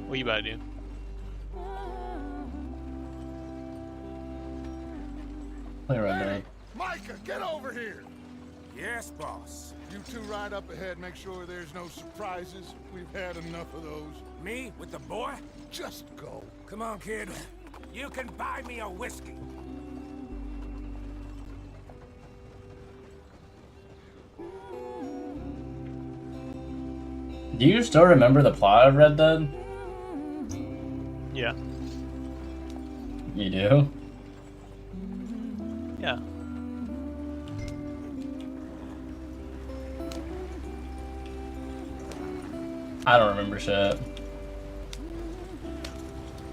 What you about to do? Play Red Dead. Micah, get over here! Yes, boss. You two ride up ahead, make sure there's no surprises. We've had enough of those. Me with the boy? Just go. Come on, kid. You can buy me a whiskey. Do you still remember the plot of Red Dead? Yeah. You do? Yeah. I don't remember shit.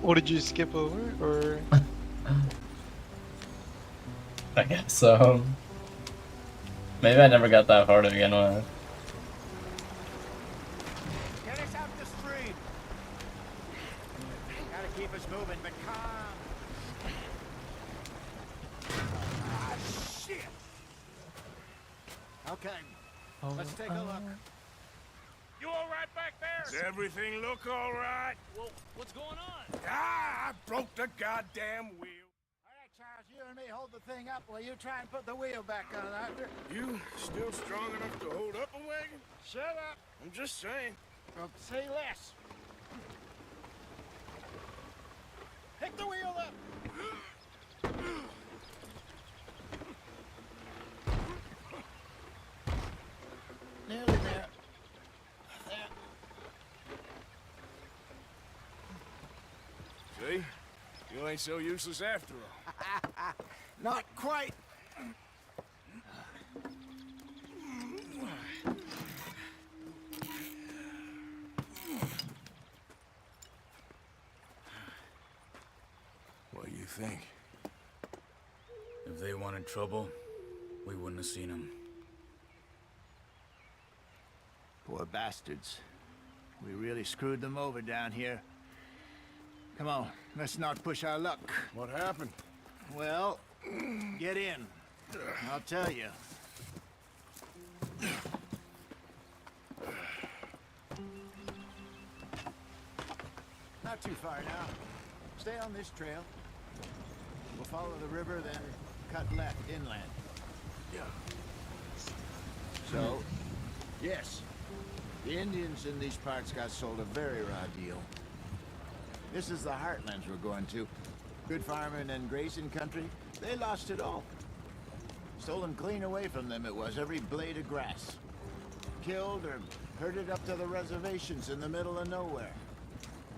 What did you skip over, or? I guess so. Maybe I never got that far to begin with. Get us out the stream. Gotta keep us moving, but calm. Ah, shit! Okay, let's take a look. You all right back there? Does everything look all right? Well, what's going on? Ah, I broke the goddamn wheel. All right, Charles, you and me hold the thing up while you try and put the wheel back on, Arthur. You still strong enough to hold up a wagon? Shut up. I'm just saying. Well, say less. Pick the wheel up. Nearly there. See? You ain't so useless after all. Not quite. What do you think? If they wanted trouble, we wouldn't have seen them. Poor bastards. We really screwed them over down here. Come on, let's not push our luck. What happened? Well, get in. I'll tell you. Not too far now. Stay on this trail. We'll follow the river, then cut left inland. Yeah. So, yes, the Indians in these parts got sold a very raw deal. This is the heartlands we're going to. Good farming and grazing country, they lost it all. Stolen clean away from them it was, every blade of grass. Killed or herded up to the reservations in the middle of nowhere.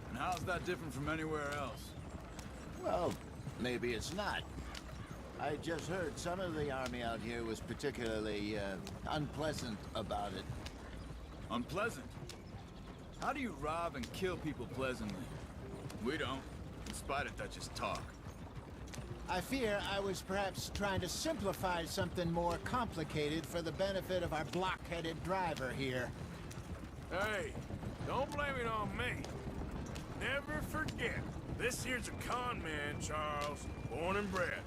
And how's that different from anywhere else? Well, maybe it's not. I just heard some of the army out here was particularly unpleasant about it. Unpleasant? How do you rob and kill people pleasantly? We don't. In spite of Dutch's talk. I fear I was perhaps trying to simplify something more complicated for the benefit of our block-headed driver here. Hey, don't blame it on me. Never forget, this here's a con man, Charles, born and bred.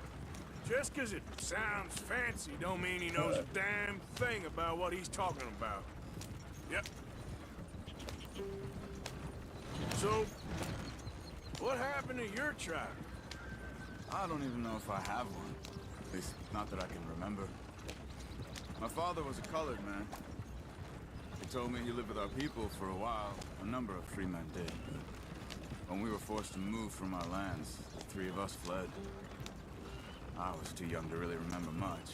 Just 'cause it sounds fancy don't mean he knows a damn thing about what he's talking about. Yep. So, what happened to your tribe? I don't even know if I have one. At least, not that I can remember. My father was a colored man. He told me he lived with our people for a while. A number of free men did. When we were forced to move from our lands, the three of us fled. I was too young to really remember much.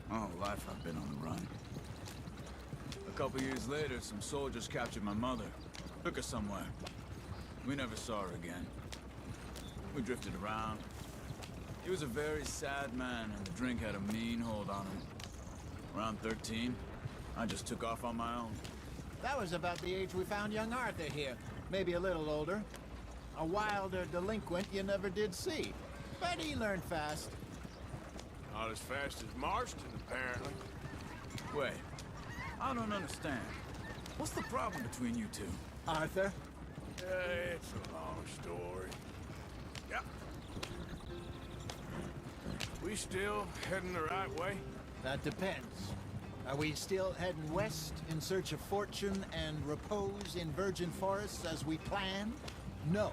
My whole life I've been on the run. A couple years later, some soldiers captured my mother. Took her somewhere. We never saw her again. We drifted around. He was a very sad man, and the drink had a mean hold on him. Around 13, I just took off on my own. That was about the age we found young Arthur here. Maybe a little older. A wilder delinquent you never did see. But he learned fast. Not as fast as Marston, apparently. Wait, I don't understand. What's the problem between you two? Arthur? It's a long story. Yep. We still heading the right way? That depends. Are we still heading west in search of fortune and repose in virgin forests as we planned? No.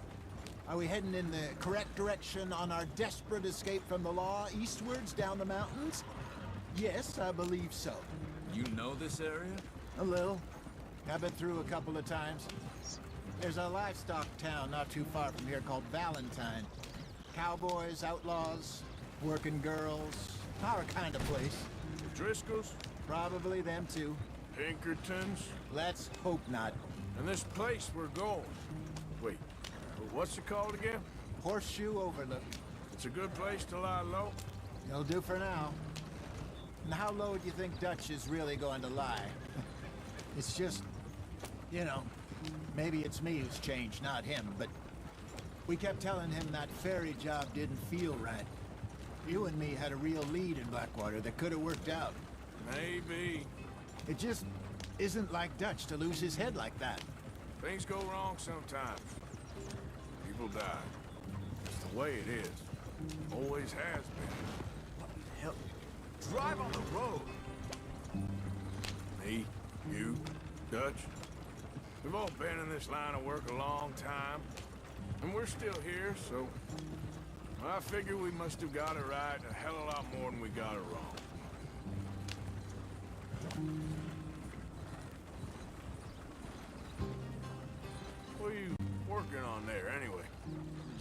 Are we heading in the correct direction on our desperate escape from the law eastwards down the mountains? Yes, I believe so. You know this area? A little. I've been through a couple of times. There's a livestock town not too far from here called Valentine. Cowboys, outlaws, working girls, our kind of place. Driscoll's? Probably them too. Pinkertons? Let's hope not. And this place we're going. Wait, what's it called again? Horseshoe Overlook. It's a good place to lie low. It'll do for now. And how low do you think Dutch is really going to lie? It's just, you know, maybe it's me who's changed, not him, but we kept telling him that ferry job didn't feel right. You and me had a real lead in Blackwater that could have worked out. Maybe. It just isn't like Dutch to lose his head like that. Things go wrong sometimes. People die. It's the way it is. Always has been. What the hell? Drive on the road. Me, you, Dutch. We've all been in this line of work a long time. And we're still here, so I figure we must have got it right a hell of a lot more than we got it wrong. What are you working on there, anyway?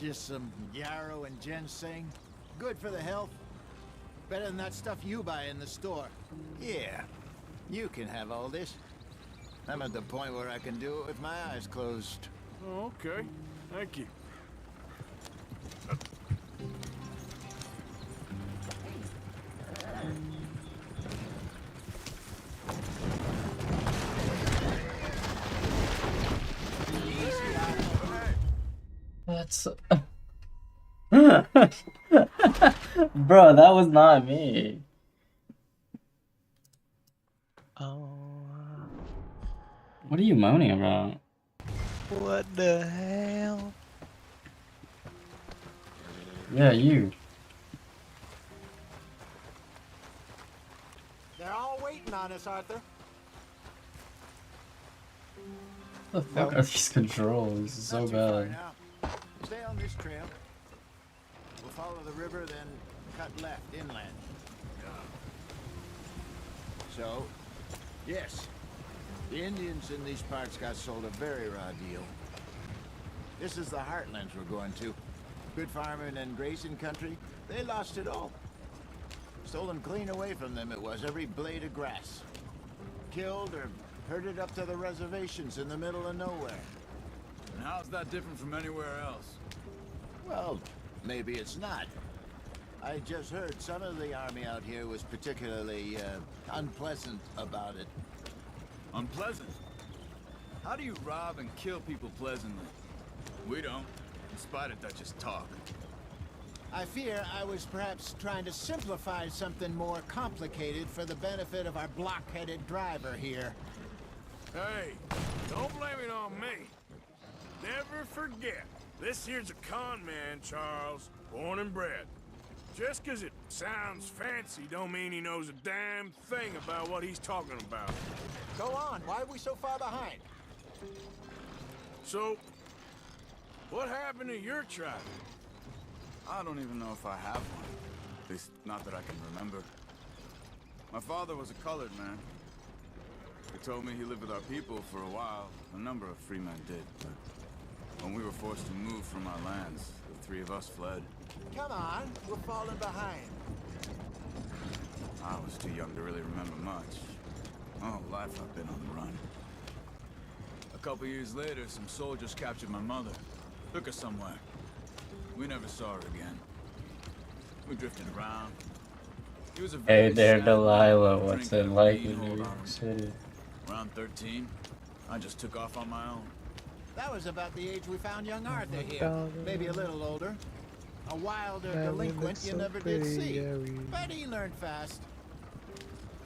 Just some yarrow and ginseng. Good for the health. Better than that stuff you buy in the store. Yeah, you can have all this. I'm at the point where I can do it with my eyes closed. Oh, okay. Thank you. That's... Bro, that was not me. Oh, What are you moaning about? what the hell? Yeah, you. They're all waiting on us, Arthur. What the fuck are these controls? This is so Not too far bad. now. Stay on this trail. We'll follow the river, then cut left inland. So, yes, the Indians in these parts got sold a very raw deal. This is the heartlands we're going to. Good farming and grazing country. They lost it all. Stolen clean away from them it was, every blade of grass. Killed or herded up to the reservations in the middle of nowhere. And how's that different from anywhere else? Well, maybe it's not. I just heard some of the army out here was particularly unpleasant about it. Unpleasant? How do you rob and kill people pleasantly? We don't, in spite of Dutch's talk. I fear I was perhaps trying to simplify something more complicated for the benefit of our block-headed driver here. Hey, don't blame it on me. Never forget, this here's a con man, Charles, born and bred. Just 'cause it sounds fancy don't mean he knows a damn thing about what he's talking about. Go on, why are we so far behind? So, what happened to your tribe? I don't even know if I have one. At least, not that I can remember. My father was a colored man. He told me he lived with our people for a while. A number of free men did, but when we were forced to move from our lands, the three of us fled. Come on, we're falling behind. I was too young to really remember much. My whole life I've been on the run. A couple years later, some soldiers captured my mother. Took her somewhere. We never saw her again. We drifted around. He was a Hey very there, sad Delilah. man, What's drinking it a like lean in New hold York on him. City? Around 13, I just took off on my own. That was about the age we found young Arthur here. Maybe a little older. A wilder delinquent you never did see. But he learned fast.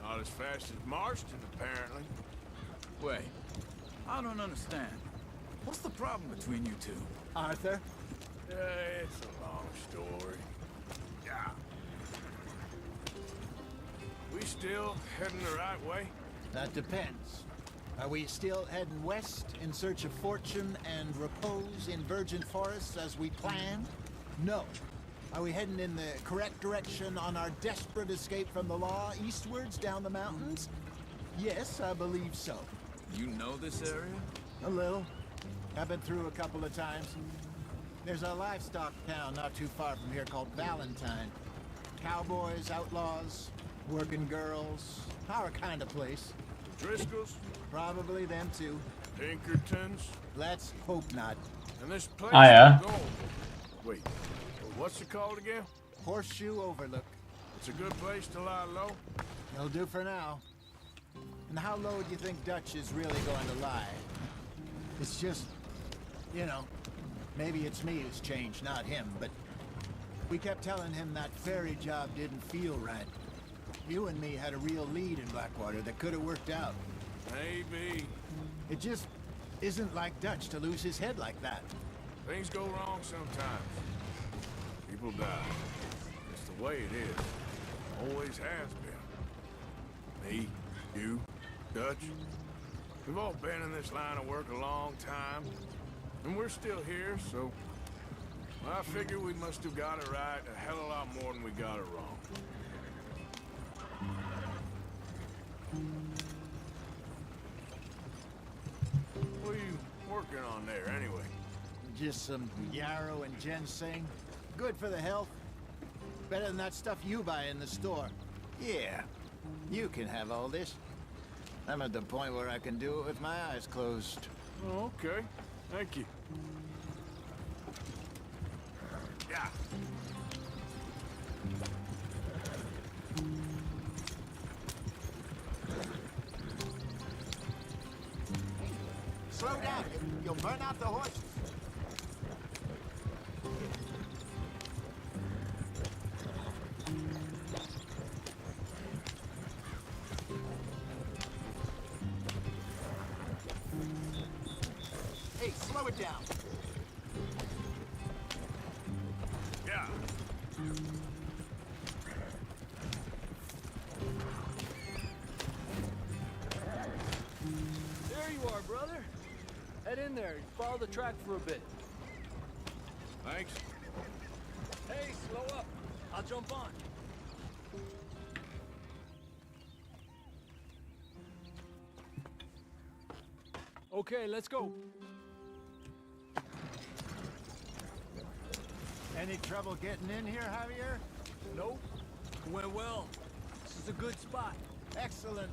Not as fast as Marston, apparently. Wait, I don't understand. What's the problem between you two? Arthur? It's a long story. Yeah. We still heading the right way? That depends. Are we still heading west in search of fortune and repose in virgin forests as we planned? No. Are we heading in the correct direction on our desperate escape from the law eastwards down the mountains? Yes, I believe so. You know this area? A little. I've been through a couple of times. There's a livestock town not too far from here called Valentine. Cowboys, outlaws, working girls, our kind of place. Driscoll's? Probably them too. Pinkertons? Let's hope not. And this place Ah, yeah. is gold. Wait, what's it called again? Horseshoe Overlook. It's a good place to lie low. It'll do for now. And how low do you think Dutch is really going to lie? It's just, you know, maybe it's me who's changed, not him, but we kept telling him that ferry job didn't feel right. You and me had a real lead in Blackwater that could have worked out. Maybe. It just isn't like Dutch to lose his head like that. Things go wrong sometimes. People die. It's the way it is. Always has been. Me, you, Dutch. We've all been in this line of work a long time. And we're still here, so I figure we must have got it right a hell of a lot more than we got it wrong. What are you working on there, anyway? Just some yarrow and ginseng. Good for the health. Better than that stuff you buy in the store. Yeah, you can have all this. I'm at the point where I can do it with my eyes closed. Oh, okay. Thank you. Yeah. Slow down. You'll burn out the horses. Hey, slow it down. Yeah. There you are, brother. Head in there. Follow the track for a bit. Thanks. Hey, slow up. I'll jump on. Okay, let's go. Any trouble getting in here, Javier? Nope. Went well. This is a good spot. Excellent.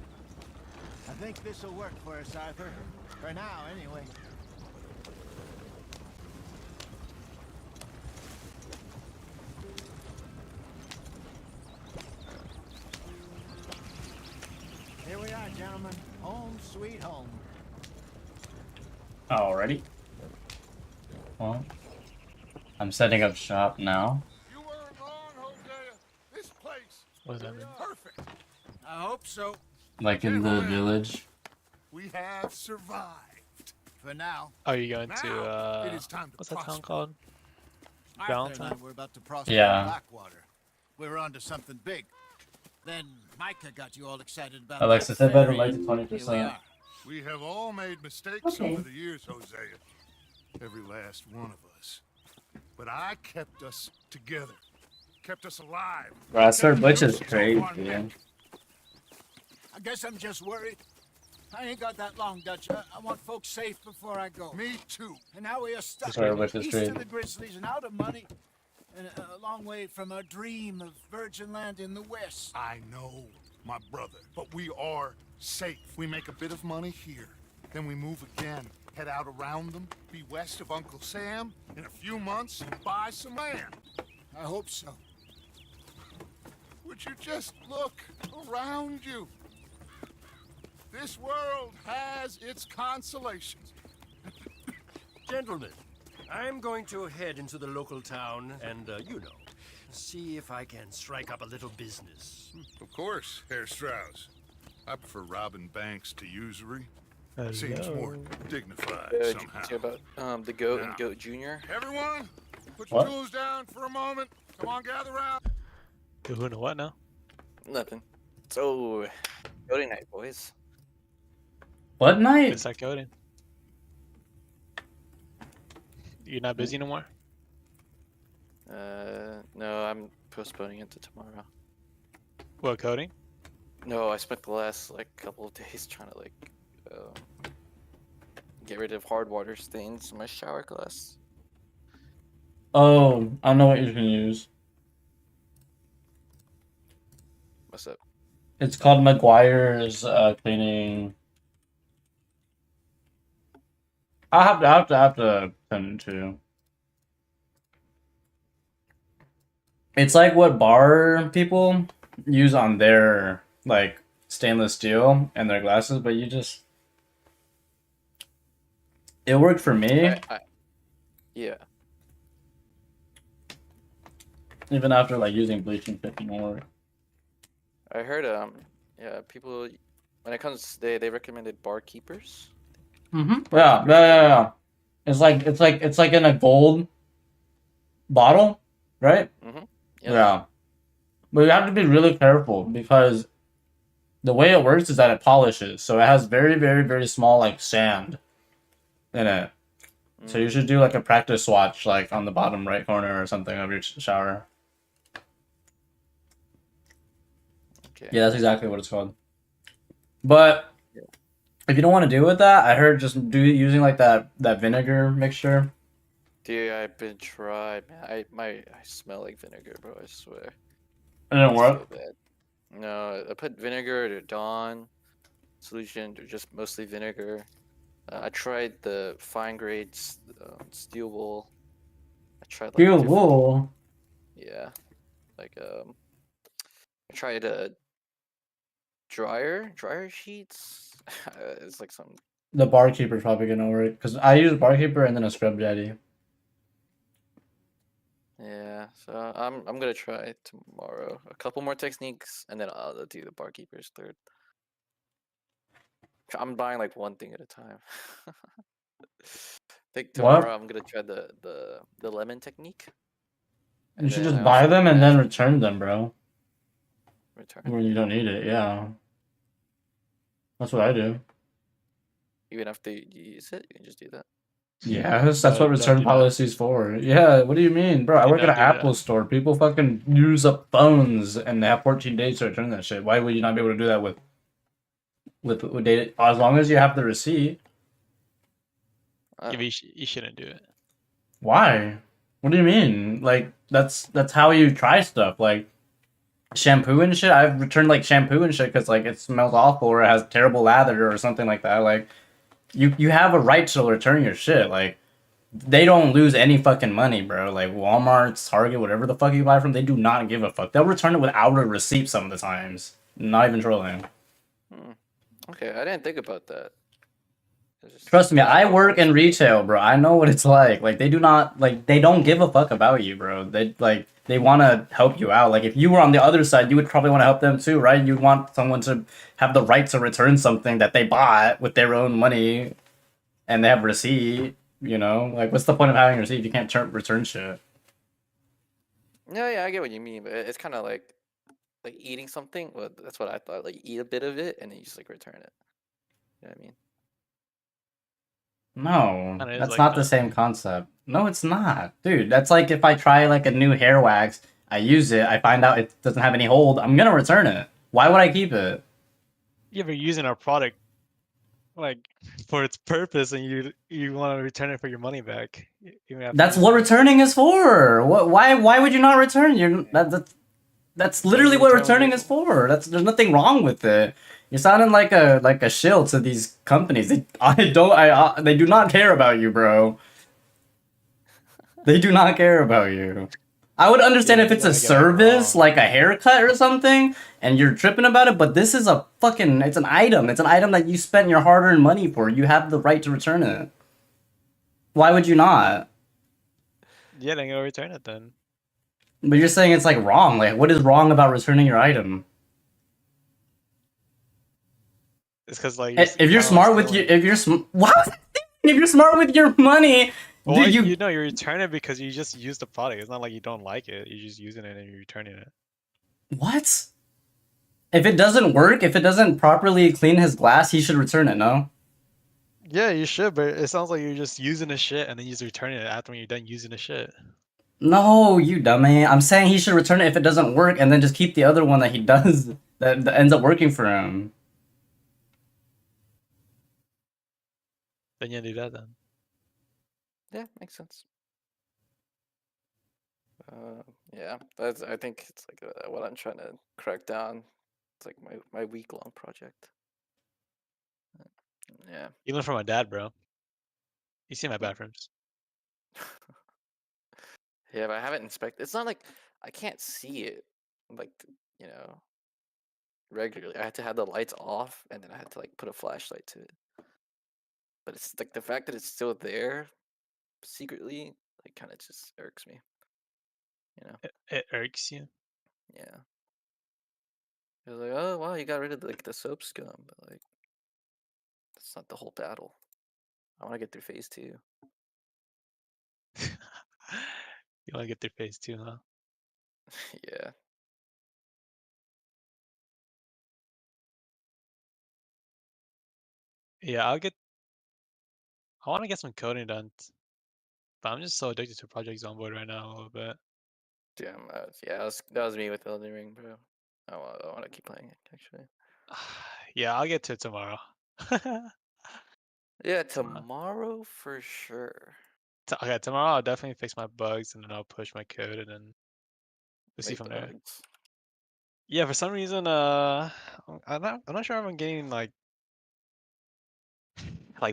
I think this will work for us, Arthur. For now, anyway. Here we are, gentlemen. Home sweet home. Alrighty. Well, I'm setting up shop now. You weren't wrong, Hosea. This place What does that mean? perfect. I hope so. Like in the village. We have survived. For now. Are you going Now, to, it is time to what's that town prosper. called? Arthur and I Valentine? were about to prosper Yeah. in Blackwater. We were onto something big. Then Micah got you all excited about Alexa, that set better ferry. light to Here 20%. we are. We have all made mistakes Okay. over the years, Hosea. Every last one of us. But I kept us together. Kept us alive. Bro, I swear Kept Butch noose is off crazy, our man. neck. I guess I'm just worried. I ain't got that long, Dutch. I want folks safe before I go. Me too. And now we are stuck Sorry, Butch is east crazy. of the Grizzlies and out of money. And a long way from our dream of virgin land in the west. I know, my brother. But we are safe. We make a bit of money here. Then we move again. Head out around them. Be west of Uncle Sam. In a few months, buy some land. I hope so. Would you just look around you? This world has its consolations. Gentlemen, I'm going to head into the local town and, you know, see if I can strike up a little business. Of course, Herr Strauss. I prefer robbing banks to usury. Seems more dignified Did you somehow. hear about the goat Yeah. and goat junior? Everyone, put your What? tools down for a moment. Come on, gather round. Who and what now? Nothing. So, voting night, boys. What night? It's like coding. You're not busy no more? No, I'm postponing it to tomorrow. What, coding? No, I spent the last like couple of days trying to like get rid of hard water stains in my shower glass. Oh, I know what you can use. What's up? It's called McGuire's cleaning. I have to send it to you. It's like what bar people use on their like stainless steel and their glasses, but you just it worked for me. Yeah. Even after like using bleaching 50 more. I heard yeah, people when it comes they recommended barkeepers. Yeah. It's like in a gold bottle, right? Mm-hmm. Yeah. But you have to be really careful because the way it works is that it polishes, so it has very, very, very small like sand in it. So you should do like a practice swatch like on the bottom right corner or something of your shower. Okay. Yeah, that's exactly what it's called. But if you don't want to do with that, I heard just using like that vinegar mixture. Dude, I've been trying, man. I smell like vinegar, bro. I swear. It didn't work. So bad. No, I put vinegar to Dawn solution, or just mostly vinegar. I tried the fine grade steel wool. I tried like Steel wool. Yeah, like I tried dryer sheets. It's like some. The barkeeper's probably gonna work because I use barkeeper and then a scrub daddy. Yeah, so I'm gonna try tomorrow. A couple more techniques, and then I'll do the barkeeper's third. I'm buying like one thing at a time. I think tomorrow I'm gonna try the lemon technique. You should just buy them and then return them, bro. Return. When you don't need it, yeah. That's what I do. Even after you use it, you can just do that. Yes, that's what return policy is for. Yeah, what do you mean, bro? I work at an Apple store. People fucking use up phones and they have 14 days to return that shit. Why would you not be able to do that with data? As long as you have the receipt. You shouldn't do it. Why? What do you mean? Like that's how you try stuff. Like shampoo and shit. I've returned like shampoo and shit because like it smells awful or it has terrible lather or something like that. Like you have a right to return your shit. Like they don't lose any fucking money, bro. Like Walmart, Target, whatever the fuck you buy from, they do not give a fuck. They'll return it without a receipt some of the times. Not even trolling. Okay, I didn't think about that. Trust me, I work in retail, bro. I know what it's like. Like they don't give a fuck about you, bro. They want to help you out. Like if you were on the other side, you would probably want to help them too, right? You'd want someone to have the right to return something that they bought with their own money and they have a receipt, you know? Like what's the point of having a receipt if you can't return shit? Yeah, I get what you mean, but it's kind of like eating something. Well, that's what I thought. Like eat a bit of it and then you just like return it. You know what I mean? No, that's like not the same concept. No, it's not. Dude, that's like if I try like a new hair wax, I use it, I find out it doesn't have any hold, I'm gonna return it. Why would I keep it? Yeah, but using our product like for its purpose and you want to return it for your money back. That's what returning is for. Why would you not return? That's literally what returning is for. There's nothing wrong with it. You're sounding like a shill to these companies. They do not care about you, bro. They do not care about you. I would understand if it's a service, like a haircut or something, and you're tripping about it, but this is it's an item. It's an item that you spent your hard-earned money for. You have the right to return it. Why would you not? Yeah, then go return it then. But you're saying it's like wrong. Like, what is wrong about returning your item? It's because like if you're smart with your if you're smart with your money, well, you return it because you just use the product. It's not like you don't like it. You're just using it and you're returning it. What? If it doesn't work, if it doesn't properly clean his glass, he should return it. No. Yeah, you should, but it sounds like you're just using the shit and then you just returning it after when you're done using the shit. No, you dummy. I'm saying he should return it if it doesn't work, and then just keep the other one that he does that ends up working for him. Then you do that then. Yeah, makes sense. Yeah, that's. I think it's like what I'm trying to crack down. It's like my week-long project. Yeah. You learn from my dad, bro. You see my bathrooms. Yeah, but I haven't inspected. It's not like I can't see it, like you know, regularly. I had to have the lights off, and then I had to like put a flashlight to it. But it's like the fact that it's still there, secretly, like kind of just irks me. You know? It irks you. Yeah. It was like, oh wow, you got rid of like the soap scum, but like that's not the whole battle. I want to get through phase 2. You want to get their face too, huh? Yeah. Yeah, I want to get some coding done, but I'm just so addicted to Project Zomboid right now a little bit. Damn. Yeah, that was me with Elden Ring, bro. I want to keep playing it actually. Yeah, I'll get to it tomorrow. Yeah, tomorrow for sure. Okay, tomorrow I'll definitely fix my bugs and then I'll push my code and then we'll see Make from there. bugs. Yeah, for some reason, I'm not sure if I'm getting like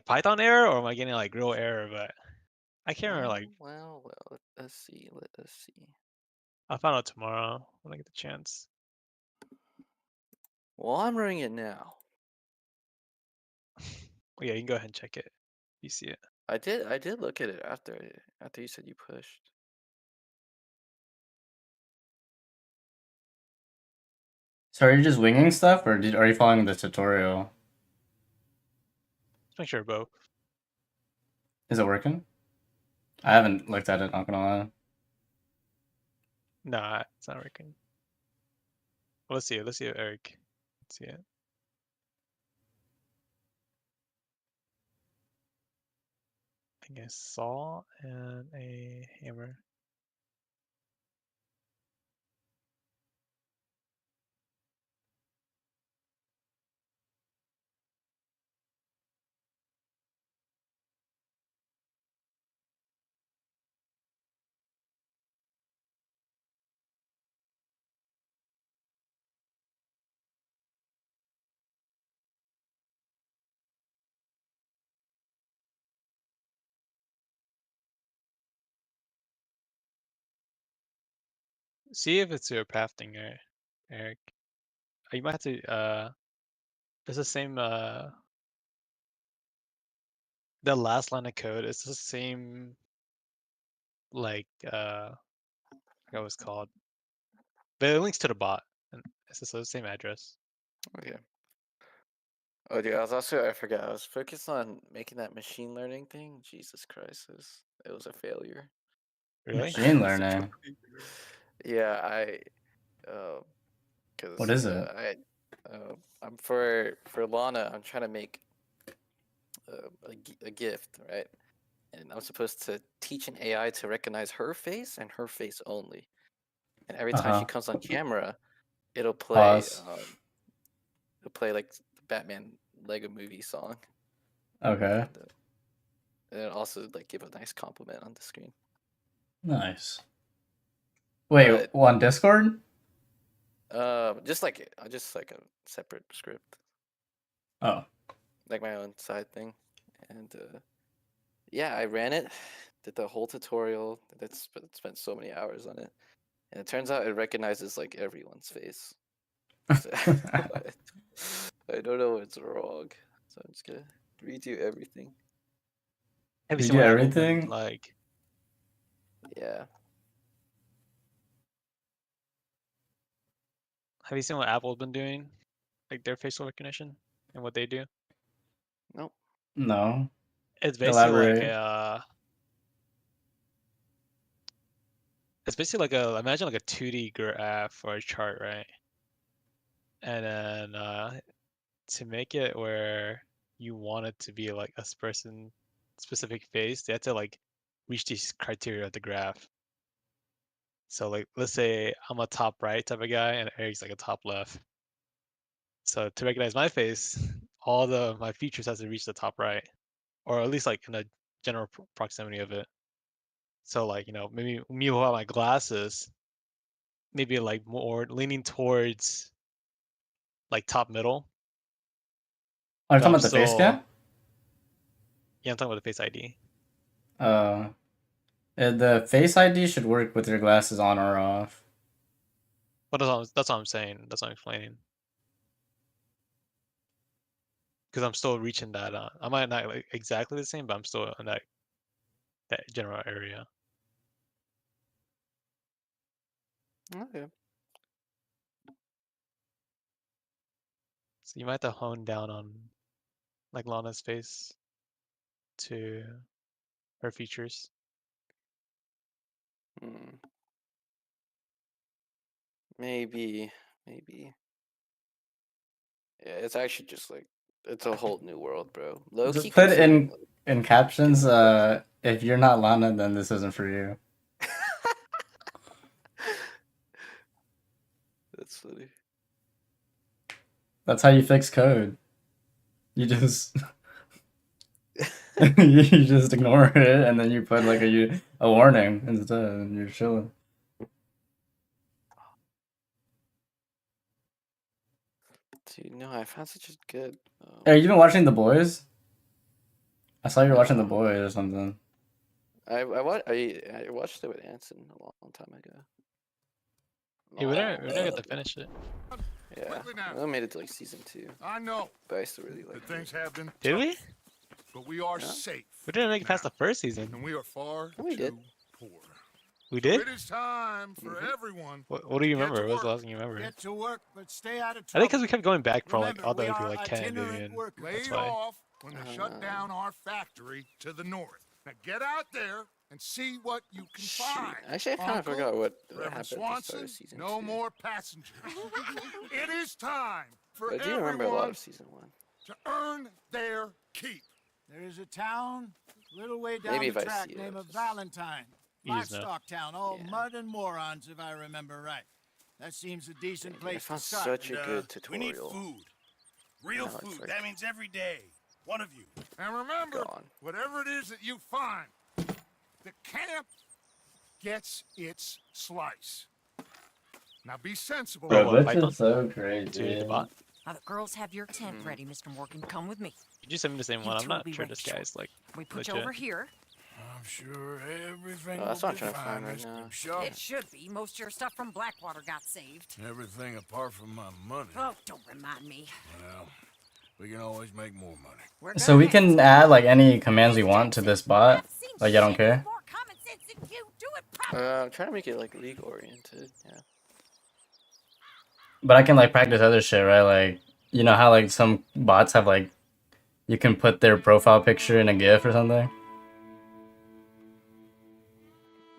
Python error or am I getting like real error, but I can't remember. Like, Well. Let's see. Let us see. I'll find out tomorrow when I get the chance. Well, I'm running it now. Yeah, you can go ahead and check it. You see it. I did look at it after you said you pushed. So are you just winging stuff, or are you following the tutorial? Let's make sure both. Is it working? I haven't looked at it. Not gonna lie. Nah, it's not working. Well, let's see it. Let's see it, Eric. Let's see it. I think a saw and a hammer. See if it's your pathing, Eric. You might have to it's the same the last line of code. It's the same like I forgot what it's called. But it links to the bot and it's the same address. Okay. Oh, dude, I forgot. I was focused on making that machine learning thing. Jesus Christ, it was a failure. Really? Machine learning. Yeah, cause What is it? I'm for Lana. I'm trying to make a gift, right? And I'm supposed to teach an AI to recognize her face and her face only. And every time she comes on camera, it'll play Pause. like the Batman Lego Movie song. Okay. And it'll also like give a nice compliment on the screen. Nice. Wait, on Discord? Just like a separate script. Oh. Like my own side thing. And yeah, I ran it, did the whole tutorial. That's spent so many hours on it. And it turns out it recognizes like everyone's face. So, I don't know what's wrong. So I'm just gonna redo everything. Have you Did seen you what do Apple's been, everything? like? Yeah. Have you seen what Apple's been doing? Like their facial recognition and what they do? Nope. No. It's basically like Elaborate. it's basically like a imagine like a 2D graph or a chart, right? and then to make it where you want it to be like a person specific face, they have to like reach these criteria of the graph. So like let's say I'm a top right type of guy and Eric's like a top left. So to recognize my face, all my features has to reach the top right, or at least like in a general proximity of it. So like maybe me without my glasses, maybe like more leaning towards like top middle. Are you But talking I'm about the face still scan? yeah, I'm talking about the Face ID. Uh, the face ID should work with your glasses on or off. But that's what I'm saying. That's what I'm explaining. Because I'm still reaching that. I might not like exactly the same, but I'm still in that general area. Okay. So you might have to hone down on like Lana's face to her features. Hmm. Maybe. Yeah, it's actually just like it's a whole new world, bro. Low key Just put considering like, in captions. getting If you're not Lana, then this isn't for you. That's funny. That's how you fix code. You just you just ignore it and then you put like a warning instead, and you're chilling. Dude, no, I found such a good. Hey, you been watching The Boys? I saw you were watching The No. Boys or something. I watched it with Anson a long time ago. Yeah, we never get to finish it. Yeah, Quickly now. I made it to like season 2, I know but I still really that like it. things have been Did tough, we? but we are Yeah. safe. We didn't make it past now, the first season. and we are far We too did. poor. We So did? it is time for everyone. What do you to get remember? to What was the work. last thing you remember? Get to work, but stay out of I trouble. think because we kept going back for like Remember, other we people are like Ken and itinerant Vivian. workers. That's Laid why. off when they shut down our factory to the north. Now get out there and see what you can Shoot. find. Actually, I kind of Uncle, forgot what Reverend happened at the start Swanson, of season no 2. more passengers. It is time for But I do remember a lot everyone of season 1. to earn their keep. There is a town a little way down Maybe the if I track see it, named I'll of just- Valentine. You just know. Livestock town, all Yeah. mud and morons, if I remember right. That seems a decent I place to found start. such a good We need tutorial. food. Real Now it's food. like- That means every day. One of you. And remember, Gone. whatever it is that you find, the camp gets its slice. Now be sensible. Bro, Bro, what, this Python? is so great, To the dude. bot? Now the girls have your tent ready, Mr. Morgan. Come with me. You just send me the same You one. I'm two will not be sure ready this shortly. guy's like We put you legit. over here. I'm sure everything That's will what be I'm trying to fine, find right Mr. now. Shaw. It should be. Most of your stuff from Blackwater got saved. Everything apart from my money. Oh, don't remind me. Well, we can always make more money. We're So we gonna can add like any commands we want to this bot. I've seen Like, I don't shit care. with more common sense than you. Do it properly. I'm trying to make it like league oriented. Yeah. But I can like practice other shit, right? Like, you know how like some bots have like, you can put their profile picture in a GIF or something?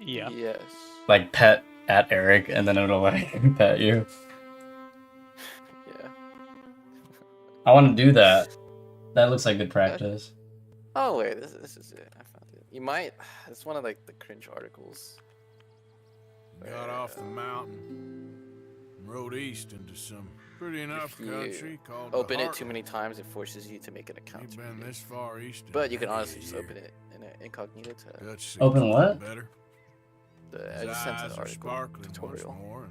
Yeah. Yes. Like pet at Eric, and then it'll like pet you. Yeah. I want to do that. That looks like good practice. Oh wait, this is it. I found it. You might. It's one of like the cringe articles. Got off the mountain and rode east into some pretty enough If you country called Open the it too Heartland. many times, it forces you to make an account. You've to been read it. this far east. in But you can many honestly a just year. open it in an incognito tab. Dutch seems Open a what? Better. I just sent His an eyes are article sparkling tutorial. once more,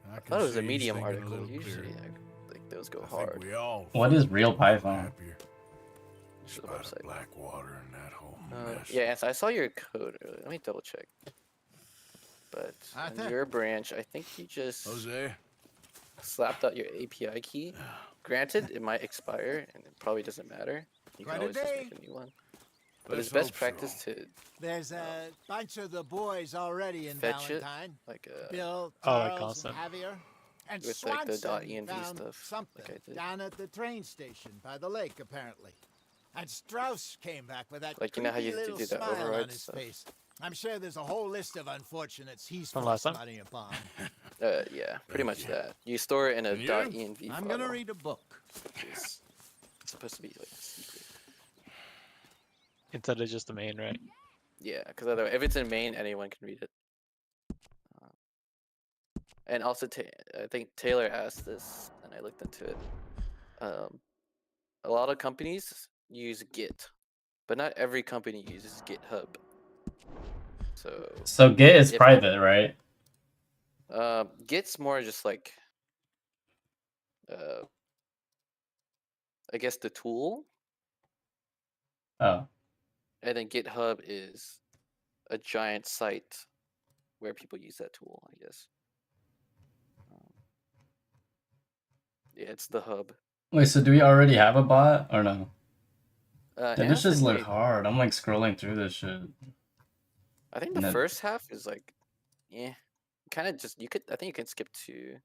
and I I can thought it was see a he's Medium thinking a article. little Usually, clearer. like those go I hard. think we all What is feel real a little Python? happier. To the Despite website. Blackwater and that whole mess. Yeah, so I saw your code earlier. Let me double check. But I on think- your branch, I think you just Jose, slapped out your API key. Granted, it might expire, and it probably doesn't matter. You can Quite a always just day. make a new one. But let's it's best hope practice so. to There's a bunch of the boys already in Fetch it. Valentine. like Bill, Oh, like Charles, constant. and Javier. And With, like, the Swanson .env found stuff, something like I did. down at the train station by the lake, apparently. And Strauss came back with that Like, you know how creepy you little do that smile override on his stuff? face. I'm sure there's a whole list of unfortunates he's From last time? spotting upon. Yeah, pretty much that. You store it in a And you? .env file. I'm gonna read a book. Which is supposed to be like secret. Instead of just the main, right? Yeah, because otherwise, if it's in main, anyone can read it. And also, I think Taylor asked this, and I looked into it. A lot of companies use Git, but not every company uses GitHub. So Git is private, right? Git's more just like, I guess the tool, Oh. and then GitHub is a giant site where people use that tool, I guess. Yeah, it's the hub. Wait, so do we already have a bot or no? Dude, this just Anderson look made. hard. I'm like scrolling through this shit. I think And the then- first half is like, yeah, kind of just you could. I think you can skip to